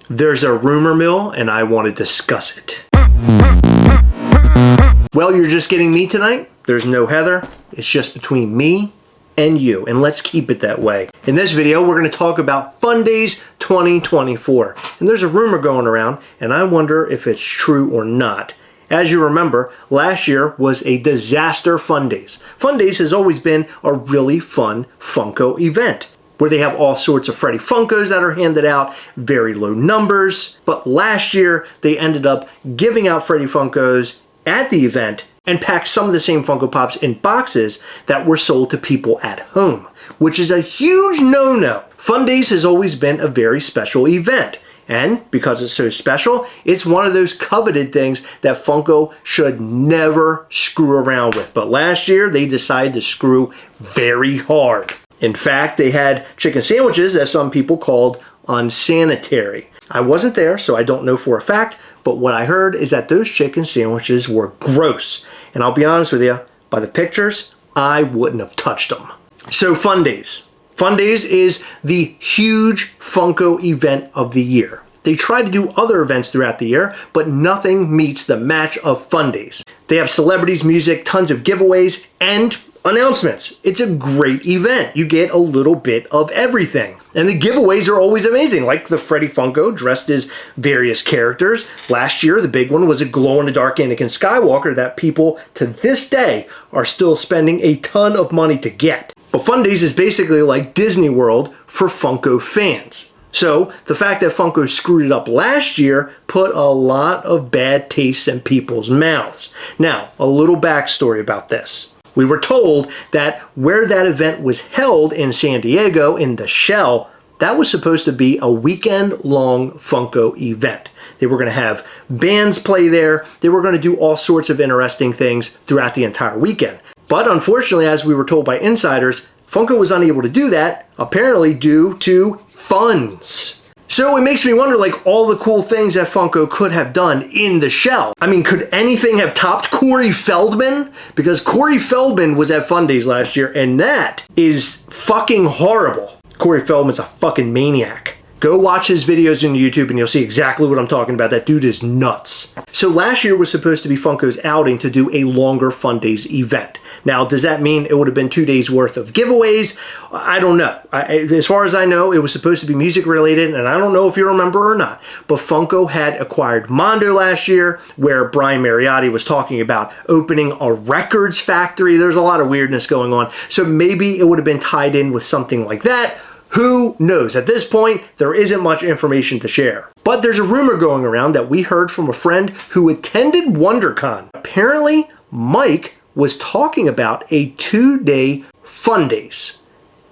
There's a rumor mill and I want to discuss it. Well, you're just getting me tonight. There's no Heather. It's just between me and you, and let's keep it that way. In this video, we're going to talk about Fundays 2024. And there's a rumor going around, and I wonder if it's true or not. As you remember, last year was a disaster Fundays. Fundays has always been a really fun Funko event, where they have all sorts of Freddy Funkos that are handed out, very low numbers. But last year, they ended up giving out Freddy Funkos at the event and packed some of the same Funko Pops in boxes that were sold to people at home, which is a huge no-no. Fundays has always been a very special event. And because it's so special, it's one of those coveted things that Funko should never screw around with. But last year, they decided to screw very hard. In fact, they had chicken sandwiches that some people called unsanitary. I wasn't there, so I don't know for a fact, but what I heard is that those chicken sandwiches were gross. And I'll be honest with you, by the pictures, I wouldn't have touched them. So Fundays. Fundays is the huge Funko event of the year. They try to do other events throughout the year, but nothing meets the match of Fundays. They have celebrities, music, tons of giveaways, and announcements. It's a great event. You get a little bit of everything. And the giveaways are always amazing, like the Freddy Funko dressed as various characters. Last year, the big one was a glow-in-the-dark Anakin Skywalker that people to this day are still spending a ton of money to get. But Fundays is basically like Disney World for Funko fans. So the fact that Funko screwed it up last year put a lot of bad tastes in people's mouths. Now, a little backstory about this. We were told that where that event was held in San Diego in the Shell, that was supposed to be a weekend-long Funko event. They were going to have bands play there. They were going to do all sorts of interesting things throughout the entire weekend. But unfortunately, as we were told by insiders, Funko was unable to do that, apparently due to funds. So it makes me wonder, like, all the cool things that Funko could have done in the Shell. I mean, could anything have topped Corey Feldman? Because Corey Feldman was at Fundays last year, and that is fucking horrible. Corey Feldman's a fucking maniac. Go watch his videos on YouTube and you'll see exactly what I'm talking about. That dude is nuts. So last year was supposed to be Funko's outing to do a longer Fundays event. Now, does that mean it would have been 2 days worth of giveaways? I don't know. As far as I know, it was supposed to be music related, and I don't know if you remember or not, but Funko had acquired Mondo last year, where Brian Mariotti was talking about opening a records factory. There's a lot of weirdness going on. So maybe it would have been tied in with something like that. Who knows? At this point, there isn't much information to share. But there's a rumor going around that we heard from a friend who attended WonderCon. Apparently, Mike was talking about a 2-day Fundays.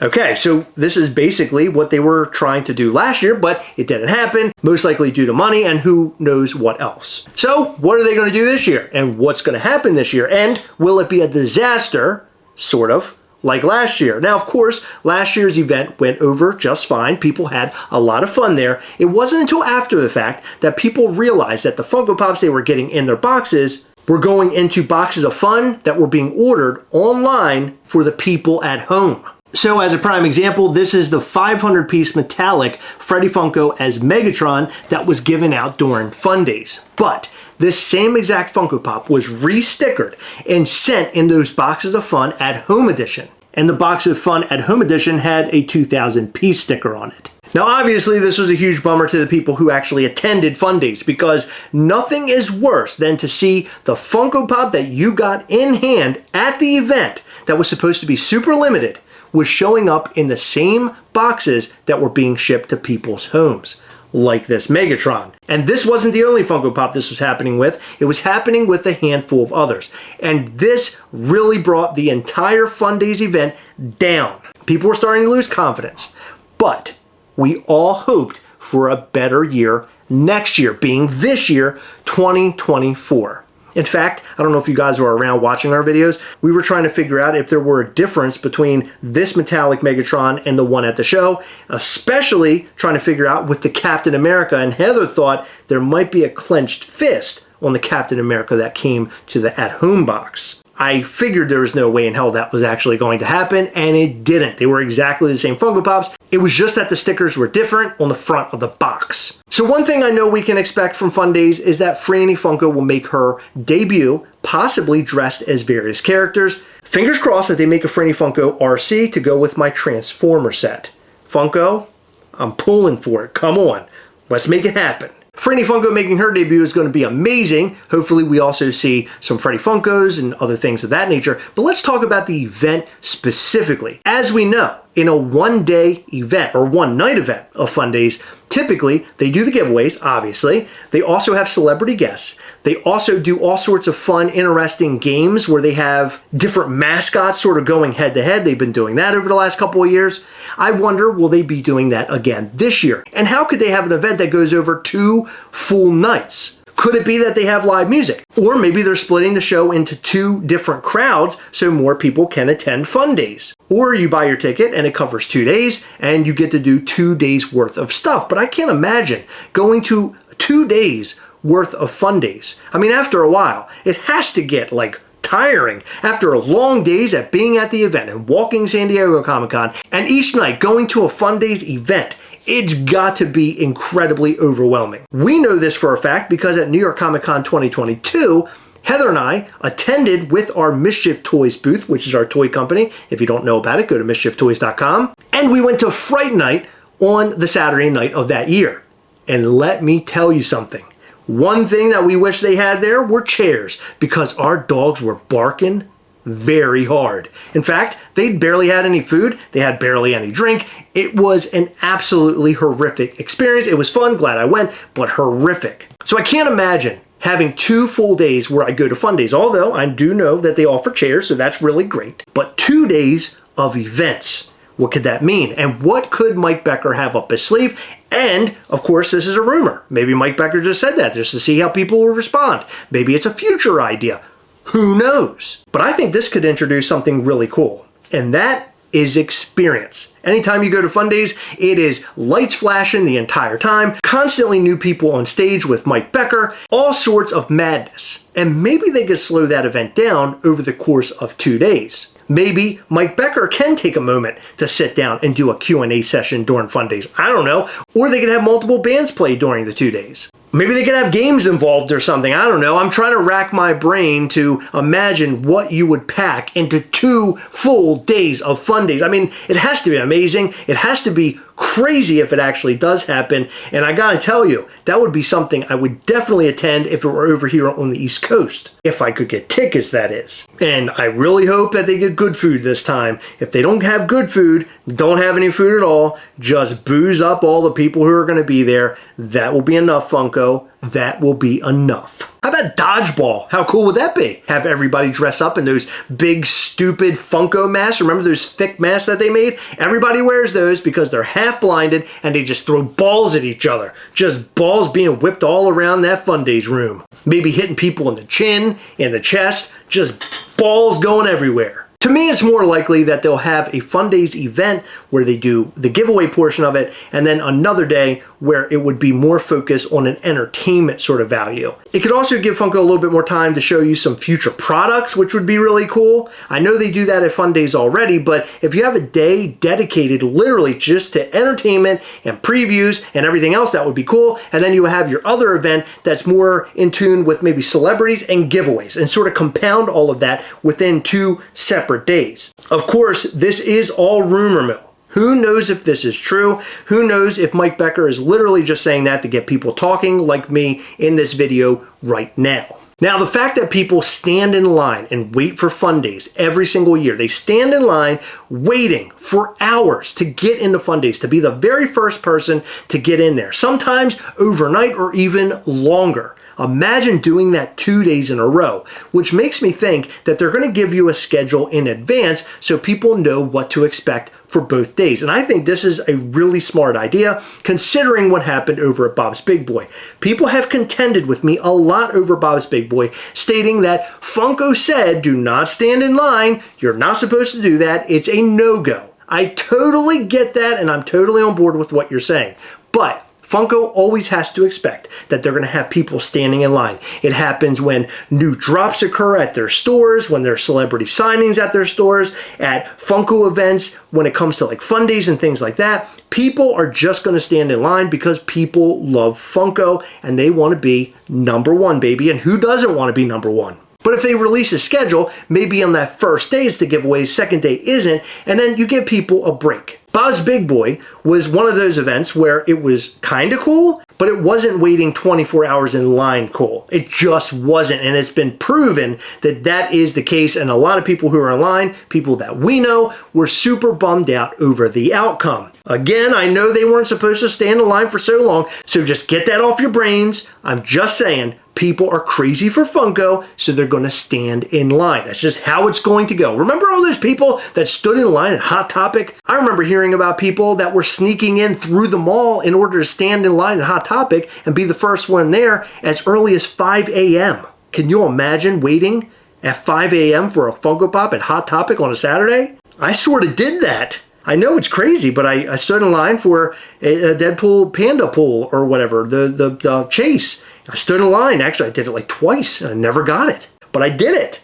Okay, so this is basically what they were trying to do last year, but it didn't happen, most likely due to money and who knows what else. So what are they going to do this year? And what's going to happen this year? And will it be a disaster, sort of, like last year? Now, of course, last year's event went over just fine. People had a lot of fun there. It wasn't until after the fact that people realized that the Funko Pops they were getting in their boxes were going into boxes of fun that were being ordered online for the people at home. So as a prime example, this is the 500-piece metallic Freddy Funko as Megatron that was given out during Fundays. But this same exact Funko Pop was re-stickered and sent in those boxes of fun at home edition. And the box of fun at home edition had a 2,000-piece sticker on it. Now, obviously, this was a huge bummer to the people who actually attended Fundays, because nothing is worse than to see the Funko Pop that you got in hand at the event that was supposed to be super limited was showing up in the same boxes that were being shipped to people's homes, like this Megatron. And this wasn't the only Funko Pop this was happening with. It was happening with a handful of others. And this really brought the entire Fundays event down. People were starting to lose confidence. But we all hoped for a better year next year, being this year, 2024. In fact, I don't know if you guys were around watching our videos, we were trying to figure out if there were a difference between this metallic Megatron and the one at the show, especially trying to figure out with the Captain America, and Heather thought there might be a clenched fist on the Captain America that came to the at-home box. I figured there was no way in hell that was actually going to happen, and it didn't. They were exactly the same Funko Pops. It was just that the stickers were different on the front of the box. So one thing I know we can expect from Fundays is that Freddy Funko will make her debut, possibly dressed as various characters. Fingers crossed that they make a Freddy Funko RC to go with my Transformer set. Funko, I'm pulling for it. Come on, let's make it happen. Freddy Funko making her debut is going to be amazing. Hopefully we also see some Freddy Funkos and other things of that nature. But let's talk about the event specifically. As we know, in a one-day event or one-night event of Fundays, typically they do the giveaways, obviously. They also have celebrity guests. They also do all sorts of fun, interesting games where they have different mascots sort of going head-to-head. They've been doing that over the last couple of years. I wonder, will they be doing that again this year? And how could they have an event that goes over 2 full nights? Could it be that they have live music? Or maybe they're splitting the show into 2 different crowds so more people can attend Fundays. Or you buy your ticket and it covers 2 days and you get to do 2 days worth of stuff. But I can't imagine going to 2 days worth of Fundays. I mean, after a while, it has to get like tiring after long days at being at the event and walking San Diego Comic-Con, and each night going to a Fundays event. It's got to be incredibly overwhelming. We know this for a fact because at New York Comic Con 2022, Heather and I attended with our MISCHIEF Toys booth, which is our toy company. If you don't know about it, go to mischieftoys.com. And we went to Fright Night on the Saturday night of that year. And let me tell you something. One thing that we wish they had there were chairs because our dogs were barking very hard. In fact, they barely had any food. They had barely any drink. It was an absolutely horrific experience. It was fun, glad I went, but horrific. So I can't imagine having 2 full days where I go to Fundays, although I do know that they offer chairs, so that's really great. But 2 days of events. What could that mean? And what could Mike Becker have up his sleeve? And, of course, this is a rumor. Maybe Mike Becker just said that just to see how people will respond. Maybe it's a future idea. Who knows? But I think this could introduce something really cool. And that is experience. Anytime you go to Fundays, it is lights flashing the entire time, constantly new people on stage with Mike Becker, all sorts of madness. And maybe they could slow that event down over the course of 2 days. Maybe Mike Becker can take a moment to sit down and do a Q&A session during Fundays. I don't know. Or they could have multiple bands play during the 2 days. Maybe they could have games involved or something. I don't know. I'm trying to rack my brain to imagine what you would pack into 2 full days of Fundays. I mean, it has to be amazing. It has to be crazy if it actually does happen. And I gotta tell you, that would be something I would definitely attend if it were over here on the East Coast. If I could get tickets, that is. And I really hope that they get good food this time. If they don't have good food, don't have any food at all, just booze up all the people who are gonna be there. That will be enough, Funko. That will be enough. How about dodgeball? How cool would that be? Have everybody dress up in those big, stupid Funko masks. Remember those thick masks that they made? Everybody wears those because they're half blinded and they just throw balls at each other. Just balls being whipped all around that Fundays room. Maybe hitting people in the chin, in the chest, just balls going everywhere. To me, it's more likely that they'll have a Fundays event where they do the giveaway portion of it, and then another day where it would be more focused on an entertainment sort of value. It could also give Funko a little bit more time to show you some future products, which would be really cool. I know they do that at Fundays already, but if you have a day dedicated literally just to entertainment and previews and everything else, that would be cool. And then you have your other event that's more in tune with maybe celebrities and giveaways, and sort of compound all of that within 2 separate days. Of course, this is all rumor mill. Who knows if this is true? Who knows if Mike Becker is literally just saying that to get people talking like me in this video right now. Now, the fact that people stand in line and wait for Fundays every single year, they stand in line waiting for hours to get into Fundays, to be the very first person to get in there, sometimes overnight or even longer. Imagine doing that 2 days in a row, which makes me think that they're going to give you a schedule in advance so people know what to expect for both days. And I think this is a really smart idea considering what happened over at Bob's Big Boy. People have contended with me a lot over Bob's Big Boy, stating that Funko said, do not stand in line. You're not supposed to do that. It's a no-go. I totally get that, and I'm totally on board with what you're saying. But Funko always has to expect that they're going to have people standing in line. It happens when new drops occur at their stores, when there's celebrity signings at their stores, at Funko events, when it comes to like fun days and things like that. People are just going to stand in line because people love Funko and they want to be number one, baby. And who doesn't want to be number one? But if they release a schedule, maybe on that first day it's the giveaways, second day isn't, and then you give people a break. Bob's Big Boy was one of those events where it was kind of cool, but it wasn't waiting 24 hours in line cool. It just wasn't, and it's been proven that that is the case, and a lot of people who are in line, people that we know, were super bummed out over the outcome. Again, I know they weren't supposed to stand in line for so long, so just get that off your brains. I'm just saying, people are crazy for Funko, so they're going to stand in line. That's just how it's going to go. Remember all those people that stood in line at Hot Topic? I remember hearing about people that were sneaking in through the mall in order to stand in line at Hot Topic and be the first one there as early as 5 a.m. Can you imagine waiting at 5 a.m. for a Funko Pop at Hot Topic on a Saturday? I sort of did that. I know it's crazy, but I stood in line for a Deadpool Panda Pool or whatever, the chase. I stood in line. Actually, I did it like twice and I never got it, but I did it.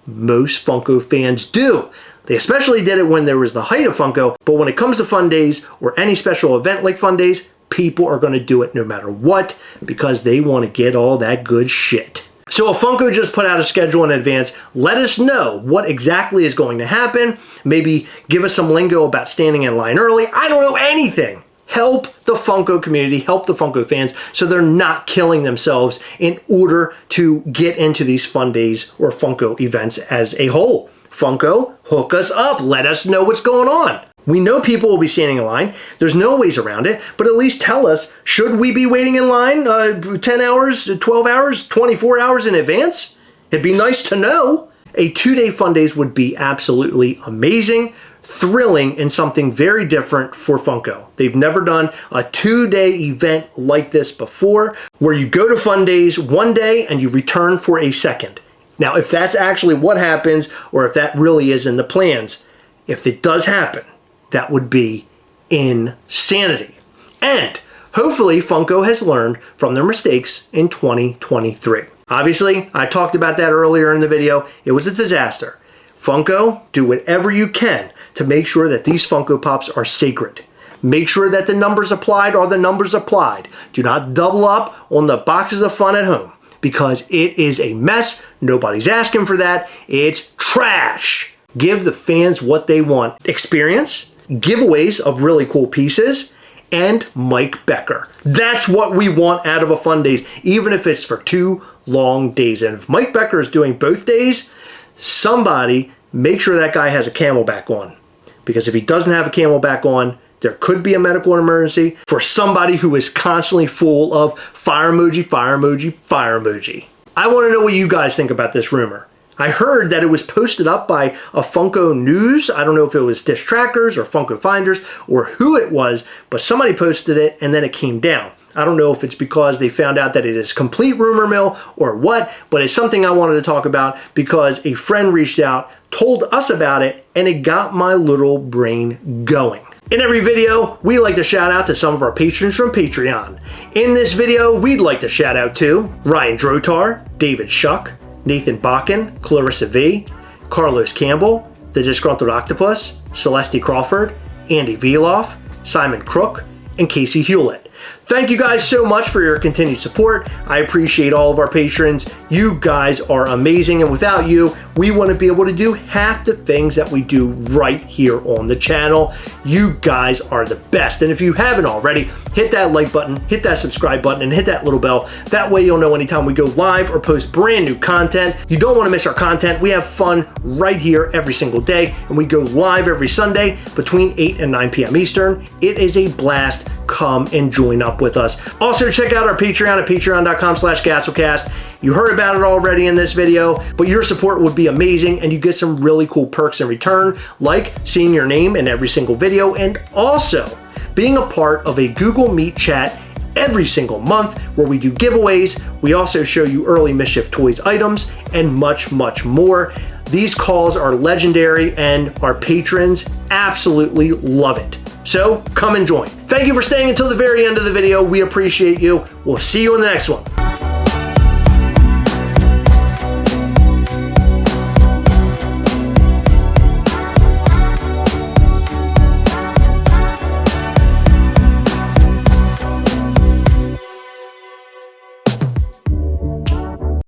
Most Funko fans do. They especially did it when there was the height of Funko, but when it comes to Fun Days or any special event like Fun Days, people are going to do it no matter what because they want to get all that good shit. So if Funko just put out a schedule in advance, let us know what exactly is going to happen. Maybe give us some lingo about standing in line early. I don't know anything. Help the Funko community, help the Funko fans so they're not killing themselves in order to get into these Fun Days or Funko events as a whole. Funko, hook us up. Let us know what's going on. We know people will be standing in line. There's no ways around it, but at least tell us, should we be waiting in line 10 hours, 12 hours, 24 hours in advance? It'd be nice to know. A 2-day Fun Days would be absolutely amazing, thrilling, and something very different for Funko. They've never done a 2-day event like this before, where you go to Fun Days one day and you return for a second. Now, if that's actually what happens, or if that really is in the plans, if it does happen, that would be insanity. And hopefully Funko has learned from their mistakes in 2023. Obviously, I talked about that earlier in the video. It was a disaster. Funko, do whatever you can to make sure that these Funko Pops are sacred. Make sure that the numbers applied are the numbers applied. Do not double up on the boxes of fun at home because it is a mess. Nobody's asking for that. It's trash. Give the fans what they want. Experience, giveaways of really cool pieces, and Mike Becker. That's what we want out of a Fun Days, even if it's for 2 long days. And if Mike Becker is doing both days, somebody make sure that guy has a Camelback on. Because if he doesn't have a Camelback on, there could be a medical emergency for somebody who is constantly full of fire emoji, fire emoji, fire emoji. I want to know what you guys think about this rumor. I heard that it was posted up by a Funko News. I don't know if it was Dish Trackers or Funko Finders or who it was, but somebody posted it and then it came down. I don't know if it's because they found out that it is complete rumor mill or what, but it's something I wanted to talk about because a friend reached out, told us about it, and it got my little brain going. In every video, we like to shout out to some of our patrons from Patreon. In this video, we'd like to shout out to Ryan Drotar, David Shuck, Nathan Bakken, Clarissa V, Carlos Campbell, The Disgruntled Octopus, Celeste Crawford, Andy Vieloff, Simon Crook, and Casey Hewlett. Thank you guys so much for your continued support. I appreciate all of our patrons. You guys are amazing, and without you, we wouldn't be able to do half the things that we do right here on the channel. You guys are the best, and if you haven't already, hit that like button, hit that subscribe button, and hit that little bell. That way you'll know anytime we go live or post brand new content. You don't want to miss our content. We have fun right here every single day, and we go live every Sunday between 8 and 9 p.m. Eastern. It is a blast. Come and join up with us. Also, check out our Patreon at patreon.com/Gastlecast. You heard about it already in this video, but your support would be amazing, and you get some really cool perks in return, like seeing your name in every single video, and also being a part of a Google Meet chat every single month where we do giveaways. We also show you early Mischief Toys items and much, much more. These calls are legendary, and our patrons absolutely love it. So come and join. Thank you for staying until the very end of the video. We appreciate you. We'll see you in the next one.